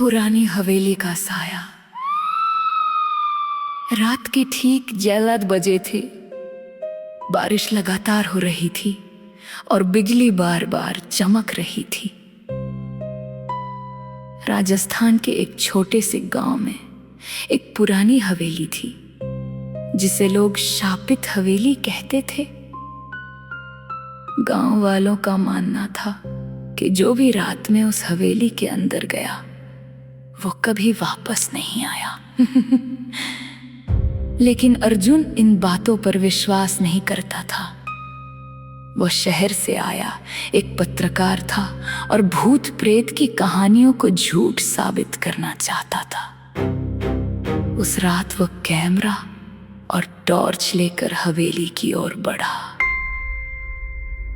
पुरानी हवेली का साया। रात के ठीक 11 बजे थे। बारिश लगातार हो रही थी और बिजली बार बार चमक रही थी। राजस्थान के एक छोटे से गांव में एक पुरानी हवेली थी जिसे लोग शापित हवेली कहते थे। गांव वालों का मानना था कि जो भी रात में उस हवेली के अंदर गया वो कभी वापस नहीं आया। लेकिन अर्जुन इन बातों पर विश्वास नहीं करता था। वो शहर से आया एक पत्रकार था और भूत प्रेत की कहानियों को झूठ साबित करना चाहता था। उस रात वो कैमरा और टॉर्च लेकर हवेली की ओर बढ़ा।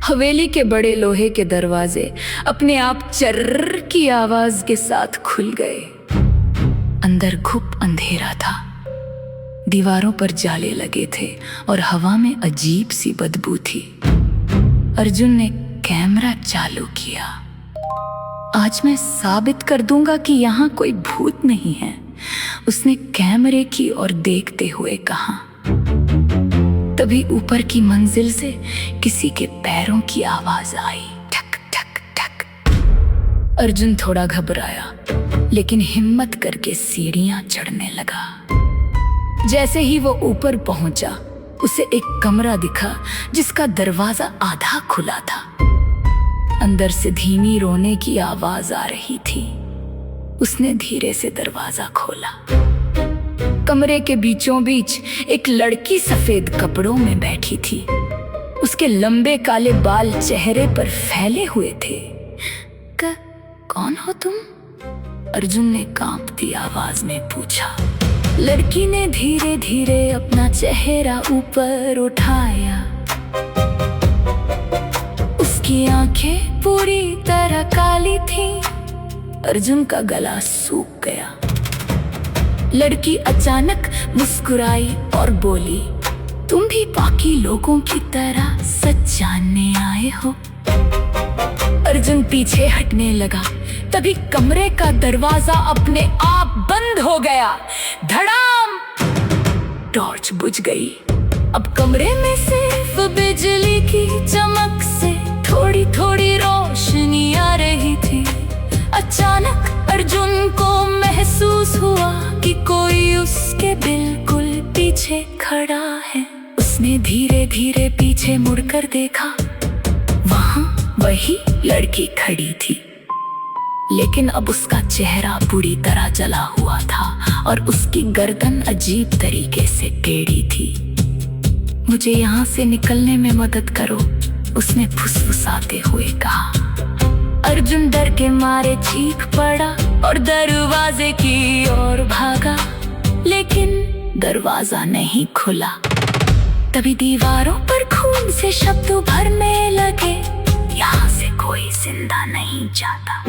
हवेली के बड़े लोहे के दरवाजे अपने आप चर्र की आवाज के साथ खुल गए। अंदर घुप अंधेरा था। दीवारों पर जाले लगे थे और हवा में अजीब सी बदबू थी। अर्जुन ने कैमरा चालू किया। आज मैं साबित कर दूंगा कि यहाँ कोई भूत नहीं है, उसने कैमरे की ओर देखते हुए कहा। तभी ऊपर की मंजिल से किसी के पैरों की आवाज आई, ठक ठक ठक। अर्जुन थोड़ा घबराया लेकिन हिम्मत करके सीढ़ियां चढ़ने लगा। जैसे ही वो ऊपर पहुंचा उसे एक कमरा दिखा जिसका दरवाजा आधा खुला था। अंदर से धीमी रोने की आवाज आ रही थी। उसने धीरे से दरवाजा खोला। कमरे के बीचों बीच एक लड़की सफेद कपड़ों में बैठी थी। उसके लंबे काले बाल चेहरे पर फैले हुए थे। कौन हो तुम? अर्जुन ने कांपती आवाज में पूछा। लड़की ने धीरे धीरे अपना चेहरा ऊपर उठाया। उसकी आंखें पूरी तरह काली थीं। अर्जुन का गला सूख गया। लड़की अचानक मुस्कुराई और बोली, तुम भी बाकी लोगों की तरह सच जानने आए हो? अर्जुन पीछे हटने लगा। तभी कमरे का दरवाजा अपने आप बंद हो गया। धड़ाम! टॉर्च बुझ गई। अब कमरे में सिर्फ बिजली की चमक से थोड़ी थोड़ी रोशनी आ रही थी। अचानक अर्जुन को महसूस हुआ कि कोई उसके बिल्कुल पीछे खड़ा है। उसने धीरे धीरे पीछे मुड़कर देखा। वहां वही लड़की खड़ी थी, लेकिन अब उसका चेहरा बुरी तरह जला हुआ था और उसकी गर्दन अजीब तरीके से टेढ़ी थी। मुझे यहाँ से निकलने में मदद करो, उसने फुसफुसाते हुए कहा। अर्जुन डर के मारे चीख पड़ा और दरवाजे की ओर भागा, लेकिन दरवाजा नहीं खुला। तभी दीवारों पर खून से शब्द भरने लगे, यहाँ से कोई जिंदा नहीं जाता।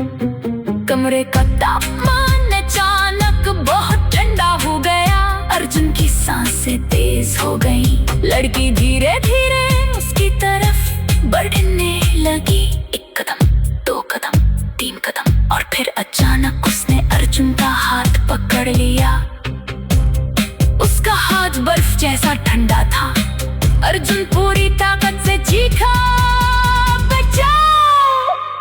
कमरे का तापमान अचानक बहुत ठंडा हो गया। अर्जुन की सांसें तेज हो गईं। लड़की धीरे धीरे उसकी तरफ बढ़ने लगी। 1 कदम, 2 कदम, 3 कदम और फिर अचानक उसने अर्जुन का हाथ पकड़ लिया। उसका हाथ बर्फ जैसा ठंडा था। अर्जुन पूरी ताकत से चीखा,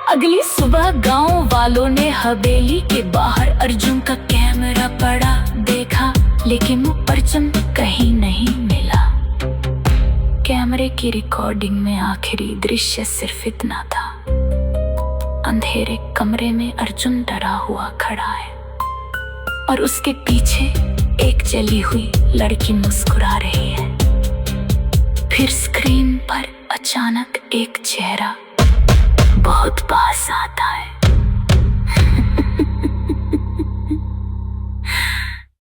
अगली सुबह गांव वालों ने हवेली के बाहर अर्जुन का कैमरा पड़ा देखा, लेकिन वो अर्जुन कहीं नहीं मिला। कैमरे की रिकॉर्डिंग में आखिरी दृश्य सिर्फ इतना था। अंधेरे कमरे में अर्जुन डरा हुआ खड़ा है और उसके पीछे एक जली हुई लड़की मुस्कुरा रही है। फिर स्क्रीन पर अचानक एक चेहरा बहुत पास आता है।